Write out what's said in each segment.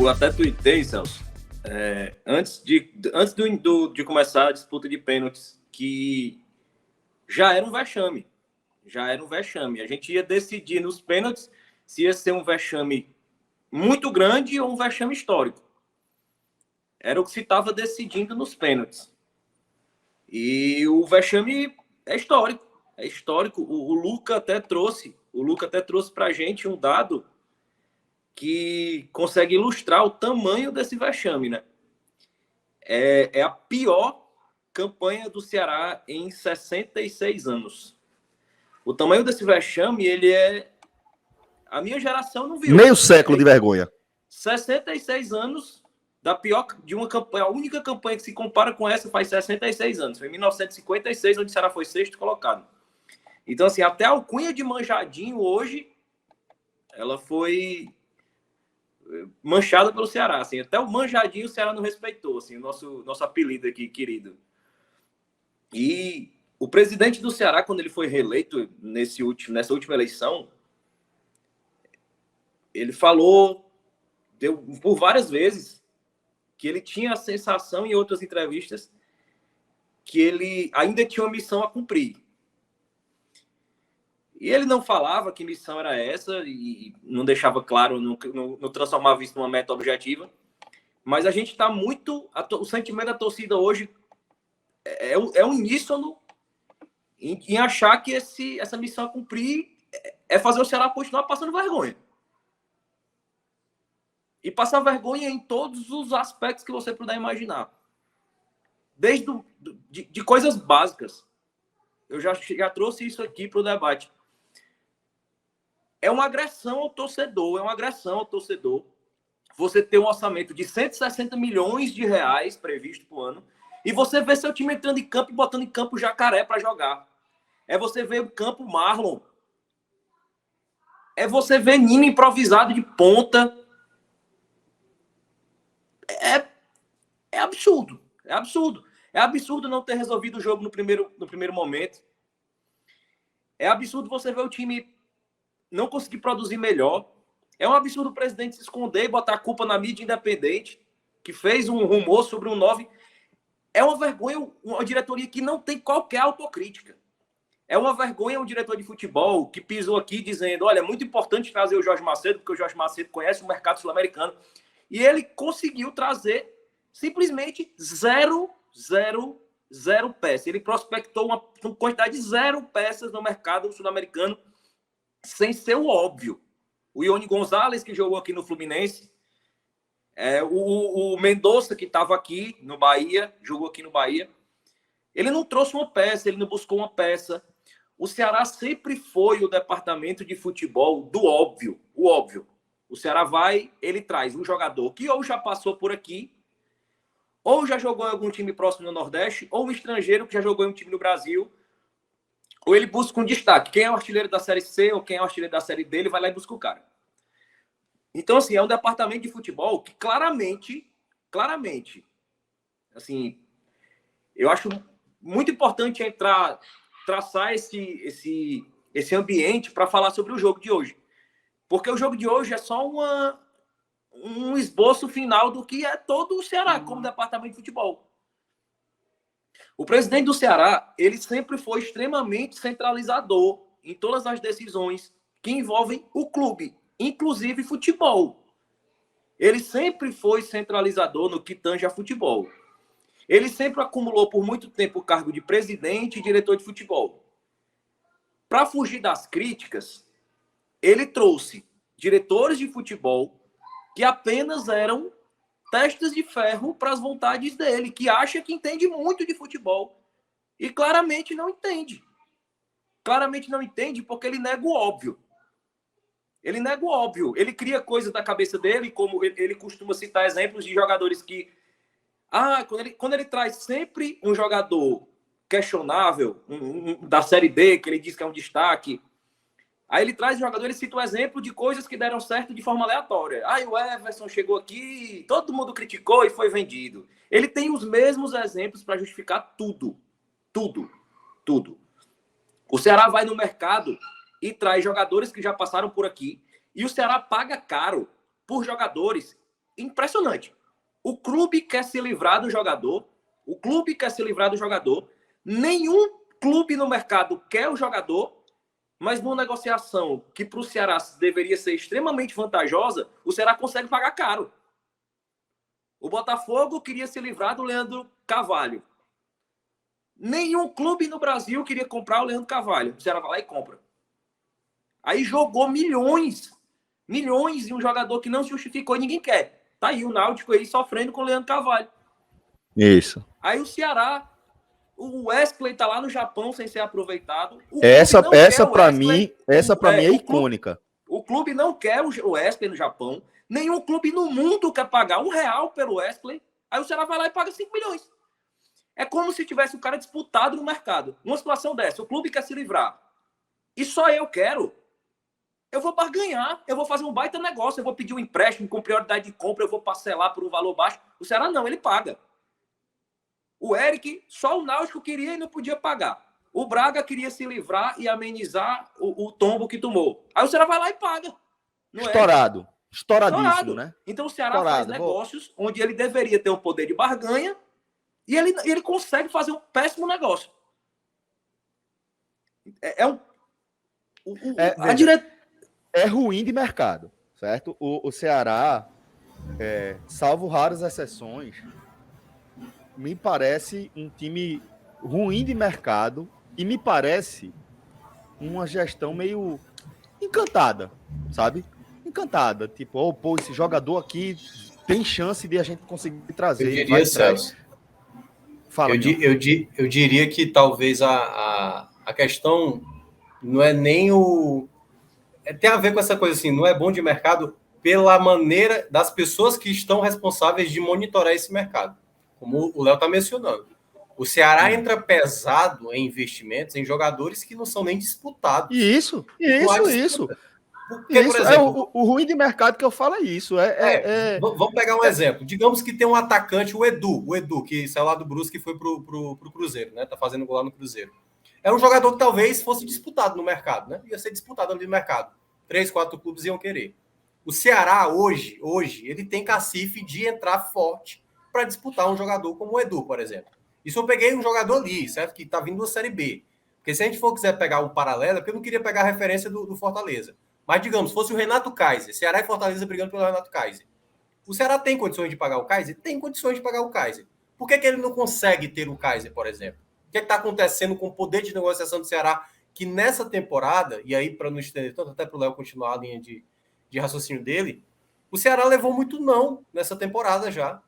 Eu até tuitei, Celso, antes de começar a disputa de pênaltis, que já era um vexame. Já era um vexame. A gente ia decidir nos pênaltis se ia ser um vexame muito grande ou um vexame histórico. Era o que se estava decidindo nos pênaltis. E o vexame é histórico. É histórico. O Luca até trouxe para a gente um dado que consegue ilustrar o tamanho desse vexame, né? É a pior campanha do Ceará em 66 anos. O tamanho desse vexame, ele é... A minha geração não viu. Meio século de vergonha. 66 anos da pior... de uma campanha. A única campanha que se compara com essa faz 66 anos. Foi em 1956, onde o Ceará foi sexto colocado. Então, assim, até a alcunha de Manjadinho hoje, ela foi manchada pelo Ceará, assim, até o Manjadinho o Ceará não respeitou, assim, o nosso apelido aqui, querido. E o presidente do Ceará, quando ele foi reeleito nessa última eleição, ele falou, por várias vezes, que ele tinha a sensação, em outras entrevistas, que ele ainda tinha uma missão a cumprir. E ele não falava que missão era essa e não deixava claro, não transformava isso numa meta objetiva. Mas a gente está muito... O sentimento da torcida hoje é uníssono em achar que essa missão a cumprir é fazer o Ceará continuar passando vergonha. E passar vergonha em todos os aspectos que você puder imaginar. Desde de coisas básicas. Eu já trouxe isso aqui para o debate. É uma agressão ao torcedor, Você ter um orçamento de 160 milhões de reais previsto por ano e você ver seu time entrando em campo e botando em campo Jacaré para jogar. É você ver o campo Marlon. É você ver Nino improvisado de ponta. É absurdo. É absurdo. É absurdo não ter resolvido o jogo no primeiro momento. É absurdo você ver o time não conseguir produzir melhor. É um absurdo o presidente se esconder e botar a culpa na mídia independente, que fez um rumor sobre um 9. É uma vergonha uma diretoria que não tem qualquer autocrítica. É uma vergonha um diretor de futebol que pisou aqui dizendo, olha, é muito importante trazer o Jorge Macedo, porque o Jorge Macedo conhece o mercado sul-americano. E ele conseguiu trazer simplesmente zero peças. Ele prospectou uma quantidade de 0 peças no mercado sul-americano, sem ser o óbvio. O Ione Gonzalez, que jogou aqui no Fluminense, o Mendonça, que estava aqui no Bahia, jogou aqui no Bahia, ele não trouxe uma peça, ele não buscou uma peça. O Ceará sempre foi o departamento de futebol do óbvio, o óbvio. O Ceará ele traz um jogador que ou já passou por aqui, ou já jogou em algum time próximo no Nordeste, ou um estrangeiro que já jogou em um time no Brasil, ou ele busca um destaque. Quem é o artilheiro da Série C ou quem é o artilheiro da Série D, ele vai lá e busca o cara. Então, assim, é um departamento de futebol que claramente, assim, eu acho muito importante traçar esse ambiente para falar sobre o jogo de hoje. Porque o jogo de hoje é só um esboço final do que é todo o Ceará como departamento de futebol. O presidente do Ceará, ele sempre foi extremamente centralizador em todas as decisões que envolvem o clube, inclusive futebol. Ele sempre foi centralizador no que tange a futebol. Ele sempre acumulou por muito tempo o cargo de presidente e diretor de futebol. Para fugir das críticas, ele trouxe diretores de futebol que apenas eram testes de ferro para as vontades dele, que acha que entende muito de futebol e claramente não entende. Claramente não entende porque ele nega o óbvio. Ele nega o óbvio. Ele cria coisas da cabeça dele, como ele costuma citar exemplos de jogadores que... quando ele traz sempre um jogador questionável, da Série D, que ele diz que é um destaque, aí ele traz o jogador, ele cita o exemplo de coisas que deram certo de forma aleatória. O Everson chegou aqui, todo mundo criticou e foi vendido. Ele tem os mesmos exemplos para justificar tudo. Tudo. O Ceará vai no mercado e traz jogadores que já passaram por aqui. E o Ceará paga caro por jogadores impressionante. O clube quer se livrar do jogador, nenhum clube no mercado quer o jogador, mas numa negociação que para o Ceará deveria ser extremamente vantajosa, o Ceará consegue pagar caro. O Botafogo queria se livrar do Leandro Carvalho. Nenhum clube no Brasil queria comprar o Leandro Carvalho. O Ceará vai lá e compra. Aí jogou milhões em um jogador que não se justificou e ninguém quer. Tá aí o Náutico aí sofrendo com o Leandro Carvalho. Isso. Aí o Ceará, o Wesley tá lá no Japão sem ser aproveitado. Essa para mim é icônica. O clube não quer o Wesley no Japão. Nenhum clube no mundo quer pagar R$1 pelo Wesley. Aí o Ceará vai lá e paga 5 milhões. É como se tivesse um cara disputado no mercado. Numa situação dessa, o clube quer se livrar. E só eu quero. Eu vou barganhar, eu vou fazer um baita negócio, eu vou pedir um empréstimo com prioridade de compra, eu vou parcelar por um valor baixo. O Ceará não, ele paga. O Eric, só o Náutico queria e não podia pagar. O Braga queria se livrar e amenizar o tombo que tomou. Aí o Ceará vai lá e paga. Estouradíssimo, né? Então o Ceará faz negócios onde ele deveria ter um poder de barganha e ele consegue fazer um péssimo negócio. É ruim de mercado, certo? O Ceará, salvo raras exceções, me parece um time ruim de mercado e me parece uma gestão meio encantada, sabe? Encantada. Tipo, pô, esse jogador aqui tem chance de a gente conseguir trazer. Eu diria, Celso. Fala, eu diria que talvez a questão não é nem o... tem a ver com essa coisa assim, não é bom de mercado pela maneira das pessoas que estão responsáveis de monitorar esse mercado. Como o Léo está mencionando. O Ceará entra pesado em investimentos em jogadores que não são nem disputados. Isso. Porque, por exemplo, o ruim de mercado que eu falo é isso. Vamos pegar um exemplo. Digamos que tem um atacante, o Edu, que saiu lá do Brusque e foi pro Cruzeiro, né? Tá fazendo gol lá no Cruzeiro. É um jogador que talvez fosse disputado no mercado, né? Ia ser disputado ali no mercado. 3, 4 clubes iam querer. O Ceará, hoje, ele tem cacife de entrar forte para disputar um jogador como o Edu, por exemplo. Isso eu peguei um jogador ali, certo? Que tá vindo da Série B. Porque se a gente quiser pegar um paralelo, porque eu não queria pegar a referência do Fortaleza. Mas, digamos, fosse o Renato Kaiser, Ceará e Fortaleza brigando pelo Renato Kaiser. O Ceará tem condições de pagar o Kaiser? Tem condições de pagar o Kaiser. Por que ele não consegue ter o Kaiser, por exemplo? O que está acontecendo com o poder de negociação do Ceará, que nessa temporada, e aí para não estender tanto, até para o Léo continuar a linha de raciocínio dele, o Ceará levou muito não nessa temporada já.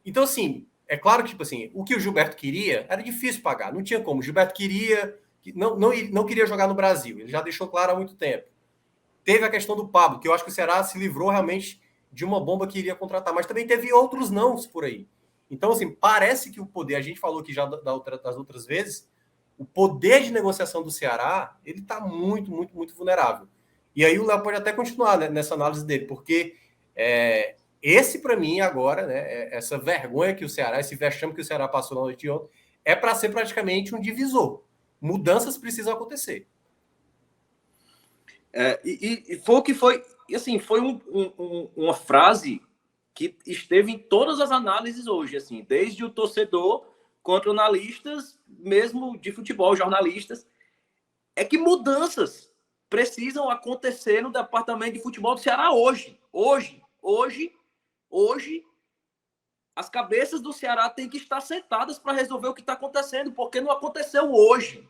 Então, assim, é claro que, tipo assim, o que o Gilberto queria era difícil pagar, não tinha como. O Gilberto não queria jogar no Brasil, ele já deixou claro há muito tempo. Teve a questão do Pablo, que eu acho que o Ceará se livrou realmente de uma bomba que iria contratar, mas também teve outros nãos por aí. Então, assim, parece que o poder, a gente falou aqui já das outras vezes, o poder de negociação do Ceará, ele está muito, muito, muito vulnerável. E aí o Léo pode até continuar, né, nessa análise dele, porque esse, para mim, agora, né, essa vergonha que o Ceará, esse vexame que o Ceará passou na noite de ontem, é para ser praticamente um divisor. Mudanças precisam acontecer. E foi o que foi, assim, foi uma frase que esteve em todas as análises hoje, assim, desde o torcedor contra analistas, mesmo de futebol, jornalistas, é que mudanças precisam acontecer no departamento de futebol do Ceará hoje. Hoje, as cabeças do Ceará têm que estar sentadas para resolver o que está acontecendo, porque não aconteceu hoje.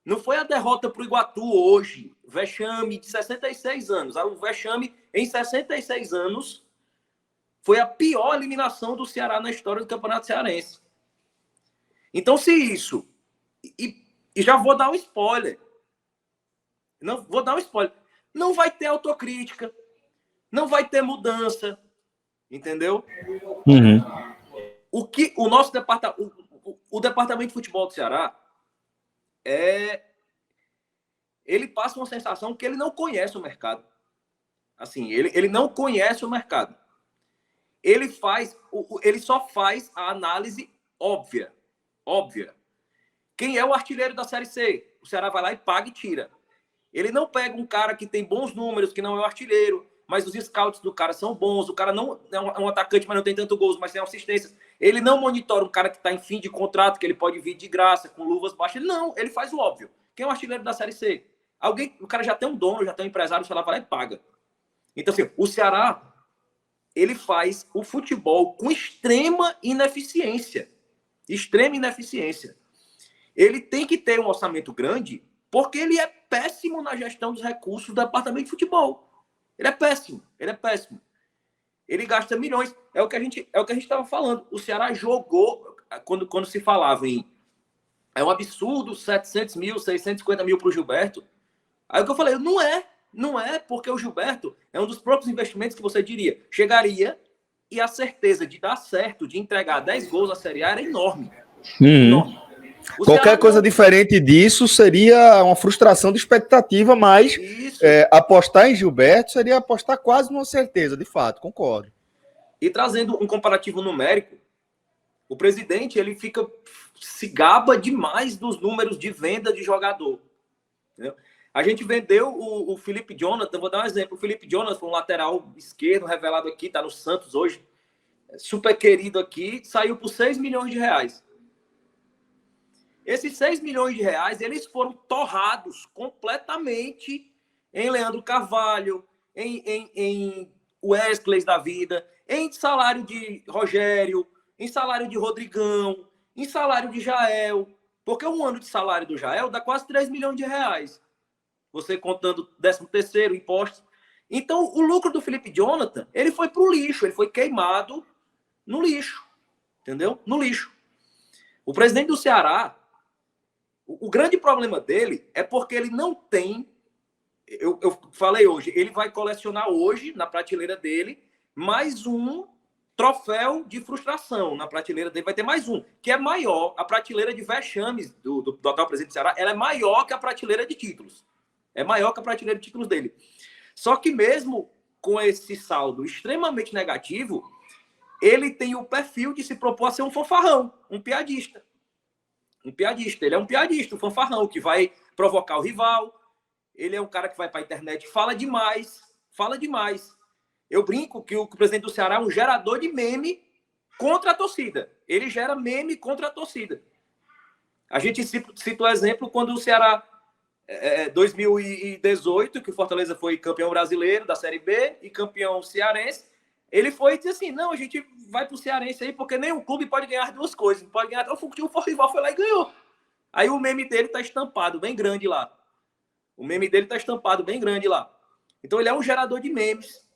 Não foi a derrota para o Iguatu hoje, vexame de 66 anos. O vexame em 66 anos foi a pior eliminação do Ceará na história do Campeonato Cearense. Então, se isso... E já vou dar um spoiler. Não vai ter autocrítica, não vai ter mudança, entendeu? Uhum. O nosso departamento... O departamento de futebol do Ceará ele passa uma sensação que ele não conhece o mercado. Assim, ele não conhece o mercado. Ele só faz a análise óbvia. Quem é o artilheiro da Série C? O Ceará vai lá e paga e tira. Ele não pega um cara que tem bons números, que não é o artilheiro, mas os scouts do cara são bons, o cara não é um atacante, mas não tem tanto gols, mas tem assistências. Ele não monitora um cara que está em fim de contrato, que ele pode vir de graça, com luvas baixas. Não, ele faz o óbvio. Quem é o artilheiro da Série C? O cara já tem um dono, já tem um empresário, sei lá, vai lá e paga. Então, assim, o Ceará, ele faz o futebol com extrema ineficiência. Extrema ineficiência. Ele tem que ter um orçamento grande, porque ele é péssimo na gestão dos recursos do departamento de futebol. Ele é péssimo, ele é péssimo. Ele gasta milhões. É o que a gente estava falando. O Ceará jogou, quando se falava em é um absurdo 700 mil, 650 mil para o Gilberto. Aí o que eu falei, não é, porque o Gilberto é um dos próprios investimentos que você diria, chegaria e a certeza de dar certo, de entregar 10 gols na Série A era enorme. Enorme. Qualquer coisa diferente disso seria uma frustração de expectativa, mas apostar em Gilberto seria apostar quase numa certeza, de fato, concordo. E trazendo um comparativo numérico, o presidente ele se gaba demais dos números de venda de jogador. Entendeu? A gente vendeu o Felipe Jonathan, vou dar um exemplo. O Felipe Jonathan foi um lateral esquerdo, revelado aqui, está no Santos hoje, super querido aqui, saiu por 6 milhões de reais. Esses 6 milhões de reais, eles foram torrados completamente em Leandro Carvalho, em Wesley da vida, em salário de Rogério, em salário de Rodrigão, em salário de Jael. Porque um ano de salário do Jael dá quase 3 milhões de reais. Você contando 13º, impostos. Então, o lucro do Felipe Jonathan, ele foi para o lixo, ele foi queimado no lixo. Entendeu? No lixo. O presidente do Ceará, o grande problema dele é porque ele não tem... Eu falei hoje, ele vai colecionar hoje, na prateleira dele, mais um troféu de frustração. Na prateleira dele vai ter mais um, que é maior. A prateleira de vexames do atual presidente do Ceará, ela é maior que a prateleira de títulos. É maior que a prateleira de títulos dele. Só que mesmo com esse saldo extremamente negativo, ele tem o perfil de se propor a ser um fanfarrão, um piadista. Um piadista. Ele é um piadista, um fanfarrão, que vai provocar o rival. Ele é um cara que vai para a internet e fala demais. Fala demais. Eu brinco que o presidente do Ceará é um gerador de meme contra a torcida. Ele gera meme contra a torcida. A gente cita o exemplo quando o Ceará, 2018, que o Fortaleza foi campeão brasileiro da Série B e campeão cearense, ele foi e disse assim, não, a gente vai pro Cearense aí porque nenhum clube pode ganhar as duas coisas. Não pode ganhar. O rival foi lá e ganhou. Aí o meme dele tá estampado bem grande lá. O meme dele tá estampado bem grande lá. Então ele é um gerador de memes.